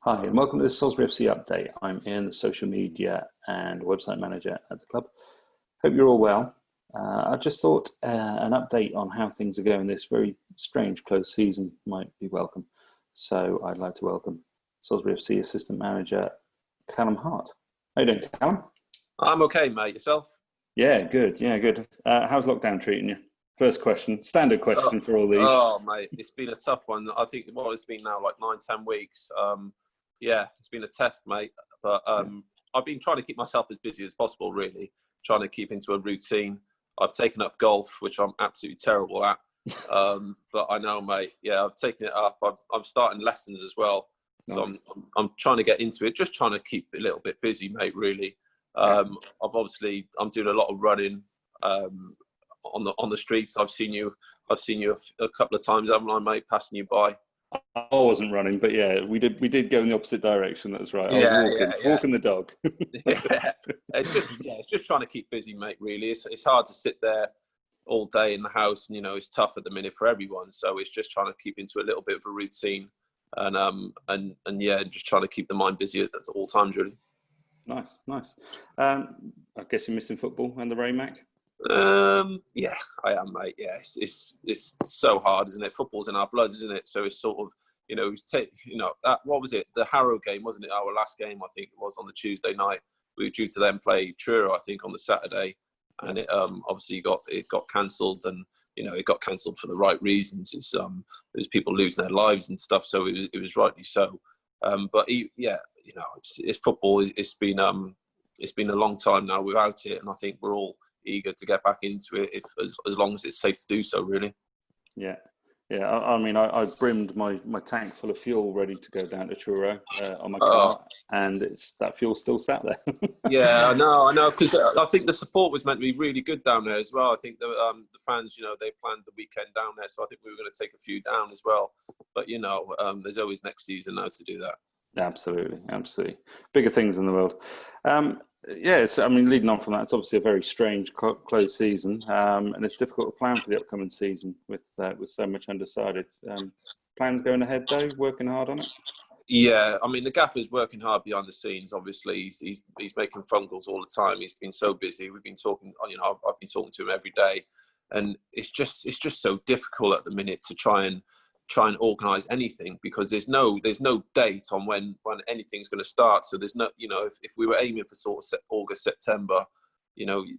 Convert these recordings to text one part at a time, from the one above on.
Hi, and welcome to the Salisbury FC update. I'm Ian, the social media and website manager at the club. Hope you're all well. I just thought an update on how things are going this very strange closed season might be welcome. So I'd like to welcome Salisbury FC Assistant Manager Callum Hart. How you doing, Callum? I'm okay, mate. Yourself? Yeah, good. How's lockdown treating you? First question, standard question for all these. Oh, mate, it's been a tough one. I think it's been now like 9-10 weeks. Yeah, it's been a test, mate. But I've been trying to keep myself as busy as possible, really, trying to keep into a routine. I've taken up golf, which I'm absolutely terrible at. But I know, mate, yeah, I've taken it up. I'm starting lessons as well. So Nice. I'm trying to get into it, just trying to keep a little bit busy, mate, really. I'm doing a lot of running on the streets. I've seen you a couple of times, haven't I, mate, passing you by. I wasn't running, but yeah, we did go in the opposite direction. That's right. I was walking the dog. Yeah, it's just trying to keep busy, mate. Really, it's hard to sit there all day in the house, and it's tough at the minute for everyone. So it's just trying to keep into a little bit of a routine, and just trying to keep the mind busy at all times, really. Nice. I guess you're missing football and the Raymac. Yeah, I am, mate. Yeah, it's so hard, isn't it? Football's in our blood, isn't it? So it's sort of, what was it? The Harrow game, wasn't it? Our last game, I think it was, on the Tuesday night. We were due to then play Truro, I think, on the Saturday, and it obviously got cancelled, and it got cancelled for the right reasons. There's people losing their lives and stuff, so it was rightly so. It's football. It's been a long time now without it, and I think we're all eager to get back into it as long as it's safe to do so, really. Yeah. I mean, I brimmed my tank full of fuel ready to go down to Truro on my car, and that fuel still sat there. Yeah, I know, because I think the support was meant to be really good down there as well. I think the fans, they planned the weekend down there, so I think we were going to take a few down as well. But there's always next season now to do that. Absolutely. Bigger things in the world. Leading on from that, it's obviously a very strange closed season, and it's difficult to plan for the upcoming season with so much undecided. Plans going ahead though, working hard on it? Yeah, I mean, the gaffer's working hard behind the scenes. Obviously, he's making phone calls all the time. He's been so busy. We've been talking. I've been talking to him every day, and it's just so difficult at the minute to try and organise anything, because there's no date on when anything's going to start. So there's no, if we were aiming for sort of August, September,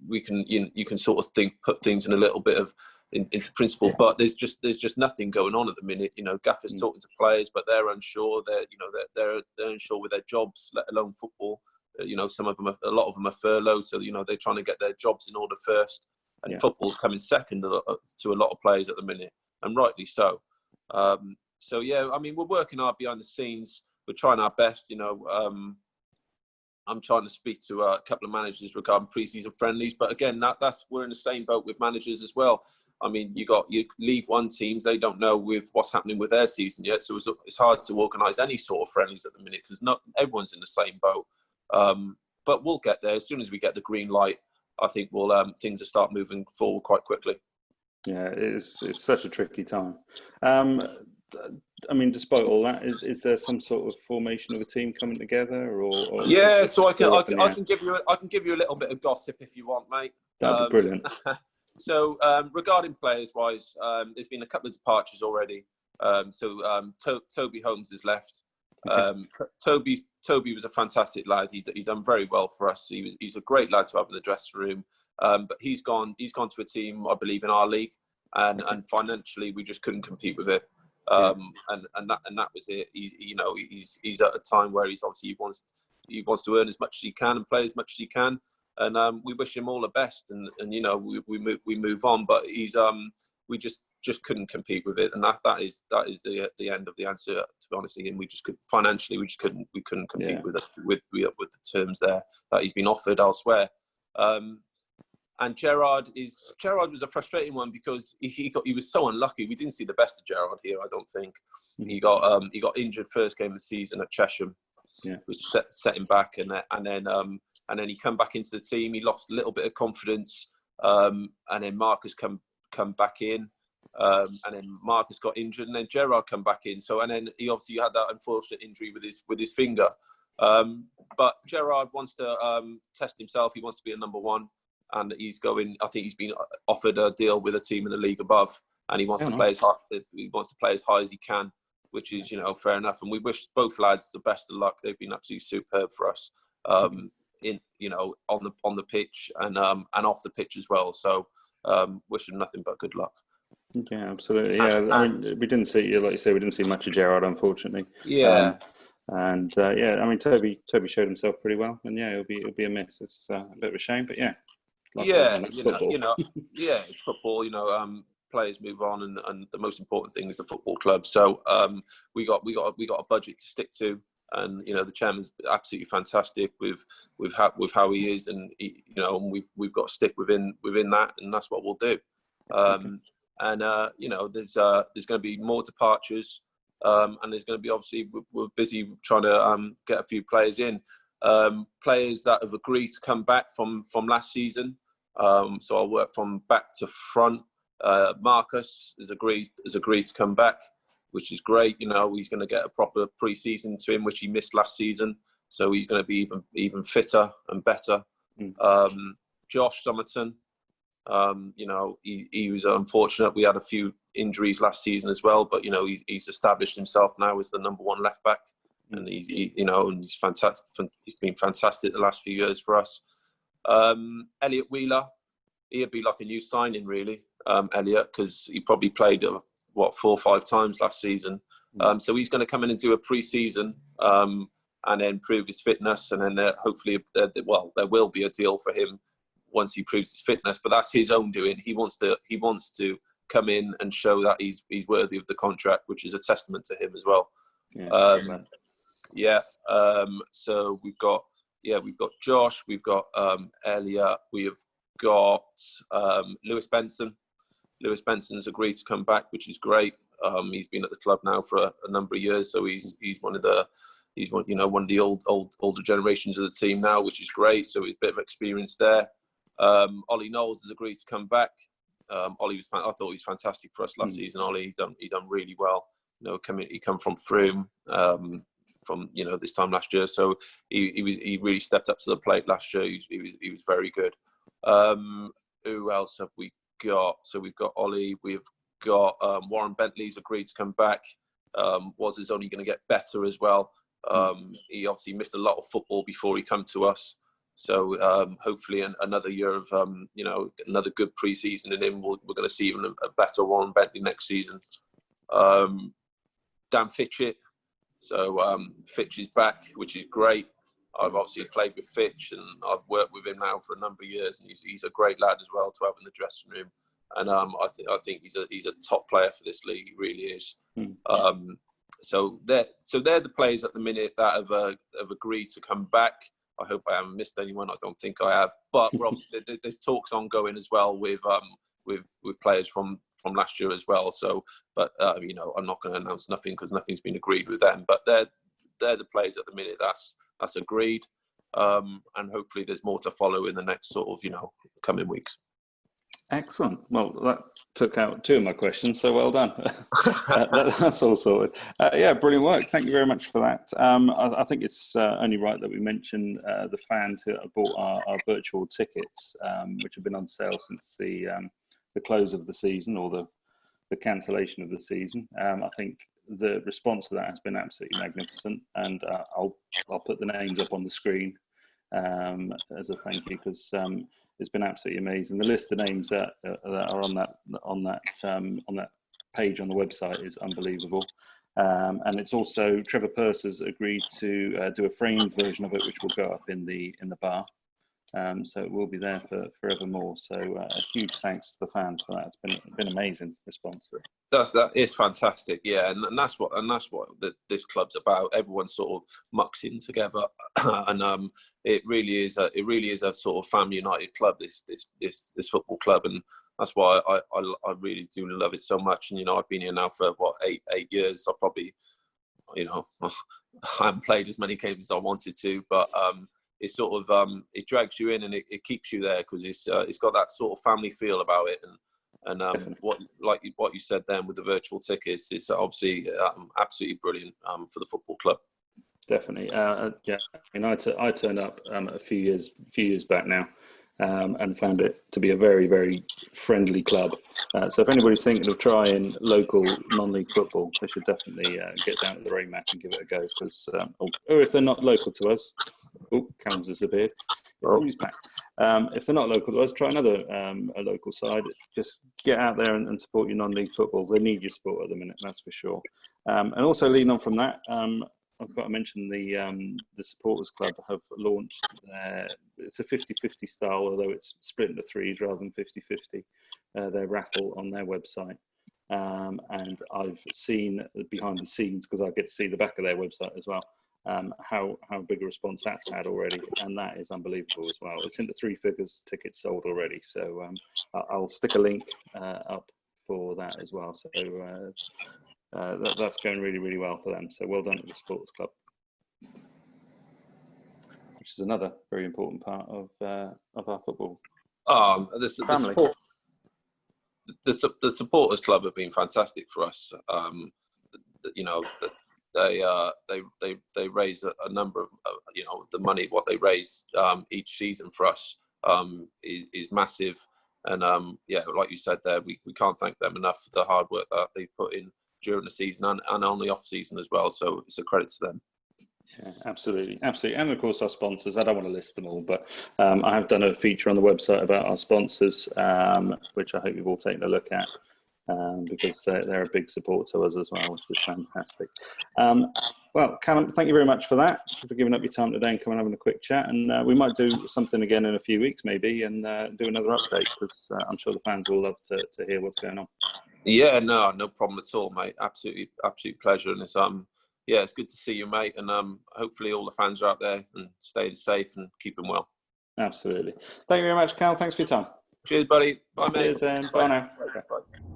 we can you can sort of put things in a little bit of into principle, but there's just nothing going on at the minute. Gaffer's talking to players, but they're unsure. They're unsure with their jobs, let alone football. A lot of them are furloughed, so they're trying to get their jobs in order first, and football's coming second to a lot of players at the minute, and rightly so. We're working hard behind the scenes. We're trying our best. I'm trying to speak to a couple of managers regarding pre-season friendlies, but again, we're in the same boat with managers as well. I mean, you got your League One teams; they don't know with what's happening with their season yet, so it's hard to organise any sort of friendlies at the minute because not everyone's in the same boat. But we'll get there as soon as we get the green light. I think things will start moving forward quite quickly. Yeah, it's such a tricky time. Despite all that, is there some sort of formation of a team coming together, or yeah? So I can give you a little bit of gossip if you want, mate. That'd be brilliant. So regarding players wise, there's been a couple of departures already. Toby Holmes has left. Okay. Toby was a fantastic lad. He done very well for us. He's a great lad to have in the dressing room. But he's gone to a team, I believe, in our league, and financially we just couldn't compete with it. And that was it. He's at a time where he wants to earn as much as he can and play as much as he can. And we wish him all the best. And we move on. But we just couldn't compete with it, and that is the end of the answer, to be honest. And we couldn't compete with the terms there that he's been offered elsewhere. And Gerard was a frustrating one because he was so unlucky. We didn't see the best of Gerard here, I don't think. He got injured first game of the season at Chesham, which set him back, and then he come back into the team. He lost a little bit of confidence, and then Mark has come back in. and then Marcus got injured, and then Gerrard come back in. So, and then he obviously had that unfortunate injury with his finger. But Gerrard wants to test himself. He wants to be a number one, and he's going. I think he's been offered a deal with a team in the league above, and he wants to play as high. He wants to play as high as he can, which is fair enough. And we wish both lads the best of luck. They've been absolutely superb for us, on the pitch and off the pitch as well. So wish them nothing but good luck. Yeah, absolutely. Yeah, I mean, we didn't see, like you say, we didn't see much of Gerrard, unfortunately. Yeah. I mean, Toby showed himself pretty well, and yeah, it'll be a miss. It's a bit of a shame, but yeah. It's football. It's football. Players move on, and the most important thing is the football club. So we got a budget to stick to, and the chairman's absolutely fantastic with how he is, and we've got to stick within that, and that's what we'll do. And there's going to be more departures, and there's going to be, obviously we're busy trying to get a few players in, players that have agreed to come back from last season. So I'll work from back to front. Marcus has agreed to come back, which is great. He's going to get a proper pre-season to him, which he missed last season. So he's going to be even fitter and better. Josh Somerton. He was unfortunate. We had a few injuries last season as well, but he's established himself now as the number one left back, and he's fantastic. He's been fantastic the last few years for us. Elliot Wheeler, he'd be like a new signing really. Elliot, because he probably played 4 or 5 times last season. So he's going to come in and do a pre-season, and then prove his fitness, and then hopefully there will be a deal for him once he proves his fitness, but that's his own doing. He wants to come in and show that he's worthy of the contract, which is a testament to him as well. So we've got Josh, we've got Elliot, we have got Lewis Benson. Lewis Benson's agreed to come back, which is great. He's been at the club now for a number of years, so he's one of the older generations of the team now, which is great. So he's a bit of experience there. Ollie Knowles has agreed to come back. Ollie I thought he was fantastic for us last season. Ollie, he done really well. He come from Frome from this time last year, so he really stepped up to the plate last year. He was very good. Who else have we got? So we've got Ollie. We've got Warren Bentley's agreed to come back. Is only going to get better as well. He obviously missed a lot of football before he come to us. So hopefully another year of another good pre-season in him. We're going to see even a better Warren Bentley next season. Dan Fitchett. So Fitch is back, which is great. I've obviously played with Fitch, and I've worked with him now for a number of years, and he's a great lad as well to have in the dressing room. And I think he's a top player for this league. He really is. So they're the players at the minute that have agreed to come back. I hope I haven't missed anyone. I don't think I have. But there's talks ongoing as well with players from last year as well. So, but I'm not going to announce nothing because nothing's been agreed with them. But they're the players at the minute that's agreed. And hopefully there's more to follow in the next sort of coming weeks. Excellent. Well, that took out 2 of my questions, so well done. That's all sorted. Brilliant work. Thank you very much for that. I think it's only right that we mention the fans who have bought our virtual tickets, which have been on sale since the close of the season, or the cancellation of the season. I think the response to that has been absolutely magnificent, and I'll put the names up on the screen as a thank you, because it's been absolutely amazing. The list of names that are on that page on the website is unbelievable, and it's also Trevor Purser's agreed to do a framed version of it, which will go up in the bar. So it will be there for forevermore. So a huge thanks to the fans for that. It's been amazing response to it. That is fantastic, yeah, and that's what this club's about. Everyone sort of mucks in together, and it really is a sort of family united club. This football club, and that's why I really do love it so much. And I've been here now for 8 years. I probably I haven't played as many games as I wanted to, but it's sort of it drags you in, and it keeps you there because it's got that sort of family feel about it. And And what you said then with the virtual tickets, it's obviously absolutely brilliant for the football club. Definitely, yeah. I mean, I turned up a few years back now, and found it to be a very, very friendly club. So if anybody's thinking of trying local non-league football, they should definitely get down to the Raymac and give it a go. Because, or if they're not local to us, Callum's disappeared. Oh, he's back. If they're not local to us, try another a local side. Just get out there and support your non-league football. They need your support at the minute, that's for sure. And also leading on from that, I've got to mention the supporters club have launched. It's a 50-50 style, although it's split into threes rather than 50-50. Their raffle on their website, and I've seen behind the scenes, because I get to see the back of their website as well. How big a response that's had already, and that is unbelievable as well. It's into 3 figures tickets sold already, so I'll stick a link up for that as well. So that's going really, really well for them. So well done to the supporters club, which is another very important part of our football family. The supporters club have been fantastic for us. They raise a number of the money what they raise each season for us is massive, and like you said there, we can't thank them enough for the hard work that they put in during the season and on the off season as well. So it's a credit to them. Yeah, absolutely. And of course our sponsors. I don't want to list them all, but I have done a feature on the website about our sponsors, which I hope you've all taken a look at, because they're a big support to us as well, which is fantastic. Well, Callum, thank you very much for that, for giving up your time today and coming and having a quick chat. And we might do something again in a few weeks maybe, and do another update, because I'm sure the fans will love to hear what's going on. Yeah, no problem at all, mate. Absolute pleasure. And it's it's good to see you, mate. And hopefully all the fans are out there and staying safe and keeping well. Absolutely. Thank you very much, Cal. Thanks for your time. Cheers, buddy. Bye, mate. Cheers, and bye now. Bye.